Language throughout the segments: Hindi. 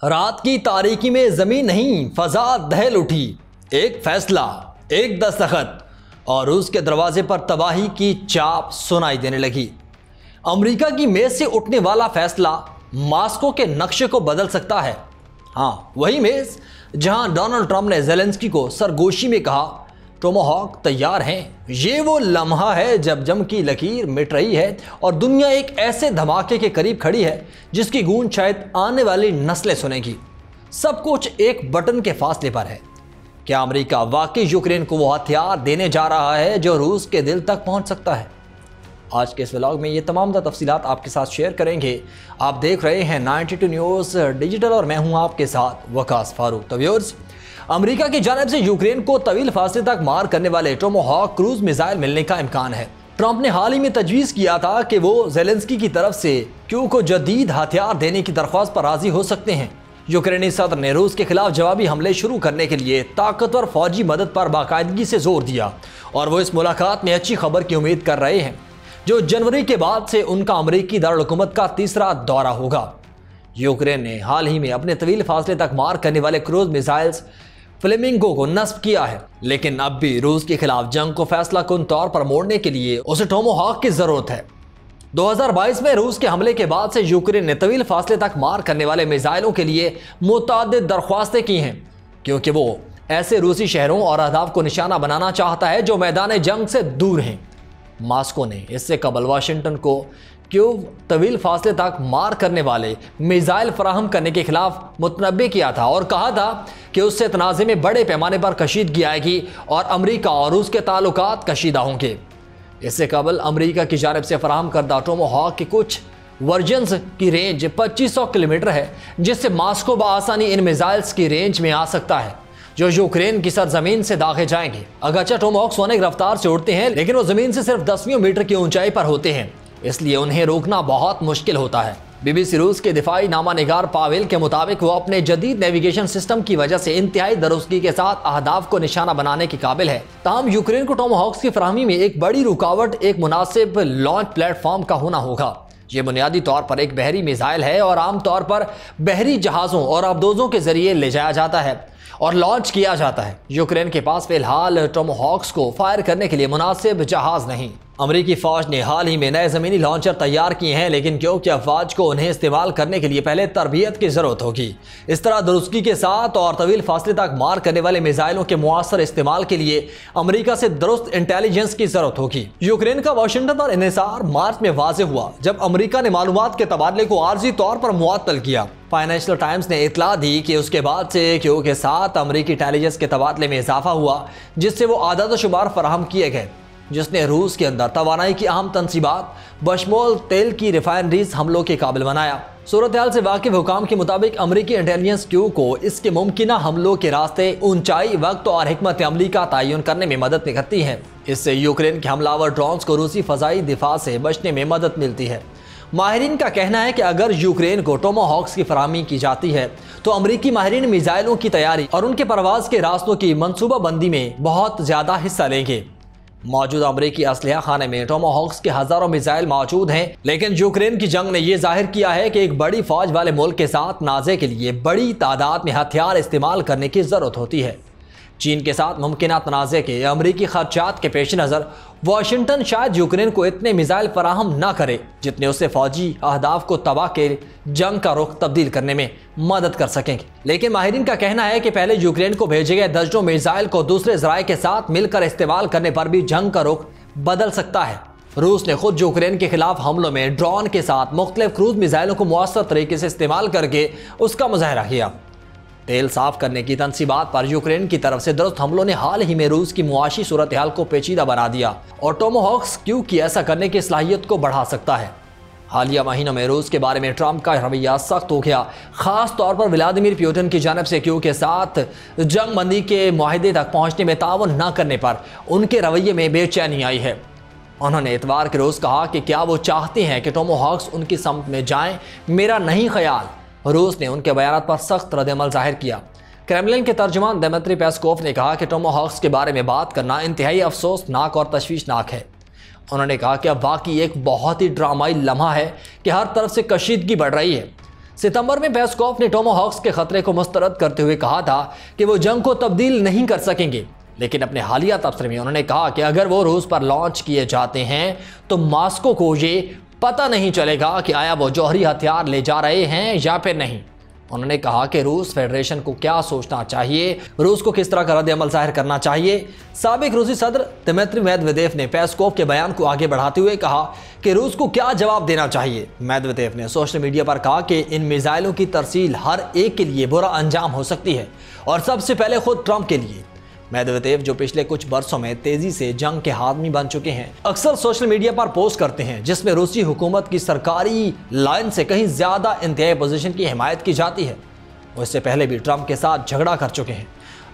रात की तारीकी में जमीन नहीं फजा दहल उठी। एक फैसला, एक दस्तखत और रूस के दरवाजे पर तबाही की चाप सुनाई देने लगी। अमेरिका की मेज से उठने वाला फैसला मास्को के नक्शे को बदल सकता है। हाँ, वही मेज जहां डोनाल्ड ट्रंप ने ज़ेलेंस्की को सरगोशी में कहा टोमाहॉक तैयार हैं। ये वो लम्हा है जब जंग की लकीर मिट रही है और दुनिया एक ऐसे धमाके के करीब खड़ी है जिसकी गूंज शायद आने वाली नस्लें सुनेगी। सब कुछ एक बटन के फासले पर है। क्या अमेरिका वाकई यूक्रेन को वो हथियार देने जा रहा है जो रूस के दिल तक पहुंच सकता है? आज के इस व्लॉग में ये तमाम तफसीलात आपके साथ शेयर करेंगे। आप देख रहे हैं 92 न्यूज़ डिजिटल और मैं हूं आपके साथ वकास फारूक। तो व्यूअर्स, अमेरिका की जानिब से यूक्रेन को तवील फासले तक मार करने वाले टोमाहॉक क्रूज मिसाइल मिलने का इम्कान है। ट्रंप ने हाल ही में तजवीज़ किया था कि वो ज़ेलेंस्की की तरफ से क्यू को जदीद हथियार देने की दरख्वास्त पर राजी हो सकते हैं। यूक्रेनी सदर ने रूस के खिलाफ जवाबी हमले शुरू करने के लिए ताकतवर फौजी मदद पर बाकायदगी से जोर दिया और वो इस मुलाकात में अच्छी खबर की उम्मीद कर रहे हैं, जो जनवरी के बाद से उनका अमेरिकी दारुल-हुकूमत का तीसरा दौरा होगा। यूक्रेन ने हाल ही में अपने तवील फासले तक मार करने वाले क्रूज मिसाइल्स फ्लेमिंगो को नस्ब किया है, लेकिन अब भी रूस के खिलाफ जंग को फैसला कुन तौर पर मोड़ने के लिए उसे टोमाहॉक की जरूरत है। 2022 में रूस के हमले के बाद से यूक्रेन ने तवील फासले तक मार करने वाले मिसाइलों के लिए मुतअद्दिद दरख्वास्तें की हैं, क्योंकि वो ऐसे रूसी शहरों और अहदाफ को निशाना बनाना चाहता है जो मैदान जंग से दूर हैं। मास्को ने इससे कबल वाशिंगटन को क्यूब तवील फासले तक मार करने वाले मिसाइल फराहम करने के खिलाफ मुतनब्बे किया था और कहा था कि उससे तनाज़े में बड़े पैमाने पर कशीदगी आएगी और अमेरिका और रूस के ताल्लुकात कशीदा होंगे। इससे कबल अमेरिका की जानिब से फराहम करदा टोमाहॉक के कुछ वर्जन्स की रेंज 2500 किलोमीटर है, जिससे मास्को बआसानी इन मिसाइल्स की रेंज में आ सकता है जो यूक्रेन की सरजमीन से दागे जाएंगे। अगरचे टोमाहॉक सोने की रफ्तार से उड़ते हैं, लेकिन वो जमीन से सिर्फ 10 मीटर की ऊंचाई पर होते हैं, इसलिए उन्हें रोकना बहुत मुश्किल होता है। बीबीसी रूस के दिफाई नामानिगार पावेल के मुताबिक वो अपने जदीद नेविगेशन सिस्टम की वजह से इंतहाई दुरुस्ती के साथ अहदाफ को निशाना बनाने के काबिल है। ताहम यूक्रेन को टोमाहॉक्स की फराहमी में एक बड़ी रुकावट एक मुनासिब लॉन्च प्लेटफॉर्म का होना होगा। ये बुनियादी तौर पर एक बहरी मिसाइल है और आमतौर पर बहरी जहाज़ों और अबदोज़ों के जरिए ले जाया जाता है और लॉन्च किया जाता है। यूक्रेन के पास फिलहाल टोमाहॉक्स को फायर करने के लिए मुनासिब जहाज नहीं। अमेरिकी फौज ने हाल ही में नए ज़मीनी लॉन्चर तैयार किए हैं, लेकिन क्योंकि अफवाज को उन्हें इस्तेमाल करने के लिए पहले तरबियत की ज़रूरत होगी। इस तरह दुरुस्ती के साथ और तवील फासले तक मार करने वाले मिसाइलों के मुआसर इस्तेमाल के लिए अमेरिका से दुरुस्त इंटेलिजेंस की ज़रूरत होगी। यूक्रेन का वाशिंगटन पर इन्हिसार मार्च में वाज़ेह हुआ जब अमेरिका ने मालूमात के तबादले को आर्जी तौर पर मुअत्तल किया। फाइनेंशियल टाइम्स ने इतला दी कि उसके बाद से क्यू के साथ अमेरिकी इंटेलिजेंस के तबादले में इजाफा हुआ, जिससे वो आदत शुमार फराहम किए गए, जिसने रूस के अंदर तवानाई की अहम तनसीबात बशमोल तेल की रिफाइनरीज हमलों के काबिल बनाया। सूरत हाल से वाकिफ हुकाम के मुताबिक अमेरिकी इंटेलिजेंस क्यू को इसके मुमकिना हमलों के रास्ते, ऊंचाई, वक्त और हिकमत अमली का तयन करने में मदद करती है। इससे यूक्रेन के हमलावर ड्रोन्स को रूसी फ़ज़ाई दिफा से बचने में मदद मिलती है। माहिरीन का कहना है कि अगर यूक्रेन को टोमाहॉक्स की फराहमी की जाती है तो अमेरिकी माहिरीन मिसाइलों की तैयारी और उनके परवाज के रास्तों की मनसूबाबंदी में बहुत ज़्यादा हिस्सा लेंगे। मौजूदा अमेरिकी असलहा खाने में टोमाहॉक्स के हज़ारों मिसाइल मौजूद हैं, लेकिन यूक्रेन की जंग ने यह जाहिर किया है कि एक बड़ी फौज वाले मुल्क के साथ नाज़े के लिए बड़ी तादाद में हथियार इस्तेमाल करने की ज़रूरत होती है। चीन के साथ मुमकिन तनाज़े के अमरीकी खर्चात के पेश नज़र वाशिंगटन शायद यूक्रेन को इतने मिसाइल फराहम न करे जितने उससे फौजी अहदाफ को तबाह के जंग का रुख तब्दील करने में मदद कर सकेंगे। लेकिन माहिरीन का कहना है कि पहले यूक्रेन को भेजे गए दर्जनों मिसाइल को दूसरे ज़राए के साथ मिलकर इस्तेमाल करने पर भी जंग का रुख बदल सकता है। रूस ने खुद यूक्रेन के खिलाफ हमलों में ड्रोन के साथ मुख्तलिफ क्रूज मिसाइलों को मुअस्सर तरीके से इस्तेमाल करके उसका मुजाहरा किया। तेल साफ करने की तनसीबात पर यूक्रेन की तरफ से दुरुस्त हमलों ने हाल ही में रूस की मुआशी सूरत हाल को पेचीदा बना दिया और टोमाहॉक्स क्यू की ऐसा करने की सलाहियत को बढ़ा सकता है। हालिया महीनों में रूस के बारे में ट्रंप का रवैया सख्त हो गया, खास तौर पर व्लादिमीर पुतिन की जानिब से क्यू के साथ जंग बंदी के मुआहदे तक पहुँचने में ताउन न करने पर उनके रवैये में बेचैनी आई है। उन्होंने इतवार के रोज़ कहा कि क्या वो चाहते हैं कि टोमाहॉक्स उनकी समत में जाएं? मेरा नहीं ख्याल। रूस ने उनके बयान पर सख्त रद्द-ए-अमल जाहिर किया। क्रेमलिन के तर्जुमान दिमित्री पेस्कोव ने कहा कि टोमाहॉक्स के बारे में बात करना इंतहाई अफसोसनाक और तशवीशनाक है। उन्होंने कहा कि अब वाकई एक बहुत ही ड्रामाई लम्हा है कि हर तरफ से कशीदगी बढ़ रही है। सितंबर में पेस्कोव ने टोमाहॉक्स के खतरे को मुस्तरद करते हुए कहा था कि वो जंग को तब्दील नहीं कर सकेंगे, लेकिन अपने हालिया तबसरे में उन्होंने कहा कि अगर वो रूस पर लॉन्च किए जाते हैं तो मॉस्को को ये पता नहीं चलेगा कि आया वो जौहरी हथियार ले जा रहे हैं या फिर नहीं। उन्होंने कहा कि रूस फेडरेशन को क्या सोचना चाहिए, रूस को किस तरह का रद्द-ए-अमल जाहिर करना चाहिए। साबिक रूसी सदर दिमित्री मेदवेदेव ने पेस्कोव के बयान को आगे बढ़ाते हुए कहा कि रूस को क्या जवाब देना चाहिए। मेदवेदेव ने सोशल मीडिया पर कहा कि इन मिसाइलों की तरसील हर एक के लिए बुरा अंजाम हो सकती है और सबसे पहले खुद ट्रंप के लिए। मेदवेदेव, जो पिछले कुछ बरसों में तेजी से जंग के हाथमी बन चुके हैं, अक्सर सोशल मीडिया पर पोस्ट करते हैं जिसमें रूसी हुकूमत की सरकारी लाइन से कहीं ज्यादा इंतहाई पोजीशन की हिमायत की जाती है। वो इससे पहले भी ट्रंप के साथ झगड़ा कर चुके हैं।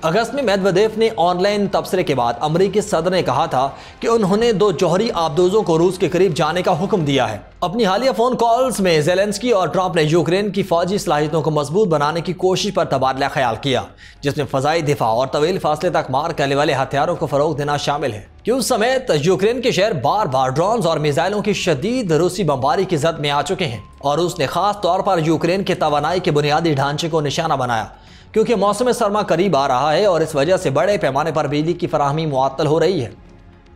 अगस्त में मेदवेदेव ने ऑनलाइन तबसरे के बाद अमेरिकी सदर ने कहा था कि उन्होंने 2 जौहरी आबदोजों को रूस के करीब जाने का हुक्म दिया है। अपनी हालिया फोन कॉल्स में ज़ेलेंस्की और ट्रंप ने यूक्रेन की फौजी सलाहियतों को मजबूत बनाने की कोशिश पर तबादला ख्याल किया, जिसमें फजाई दिफा और तवील फासले तक मार करने वाले हथियारों को फरोग देना शामिल है। क्यों समेत यूक्रेन के शहर बार बार ड्रोन्स और मिसाइलों की शदीद रूसी बमबारी की जद में आ चुके हैं और उसने खास तौर पर यूक्रेन के तवानाई के बुनियादी ढांचे को निशाना बनाया, क्योंकि मौसम सरमा करीब आ रहा है और इस वजह से बड़े पैमाने पर बिजली की फराहमी मुअत्तल हो रही है।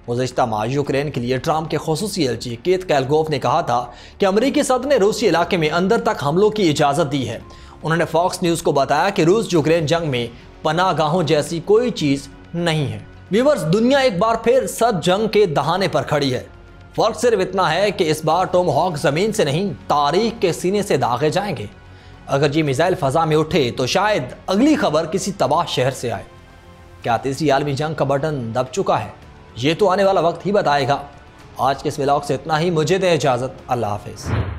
गुज़िश्ता माह यूक्रेन के लिए ट्रंप के खुसूसी एलची कीथ कैलगोफ ने कहा था कि अमेरिकी सदर ने रूसी इलाके में अंदर तक हमलों की इजाज़त दी है। उन्होंने फॉक्स न्यूज़ को बताया कि रूस यूक्रेन जंग में पनाहगाहों जैसी कोई चीज़ नहीं है। व्यूअर्स, दुनिया एक बार फिर सद जंग के दहाने पर खड़ी है। फर्क सिर्फ इतना है कि इस बार टोमाहॉक ज़मीन से नहीं, तारीख के सीने से दागे जाएंगे। अगर ये मिसाइल फ़ज़ा में उठे तो शायद अगली खबर किसी तबाह शहर से आए। क्या तीसरी आलमी जंग का बटन दब चुका है? ये तो आने वाला वक्त ही बताएगा। आज के इस व्लॉग से इतना ही। मुझे दें इजाज़त। अल्लाह हाफिज़।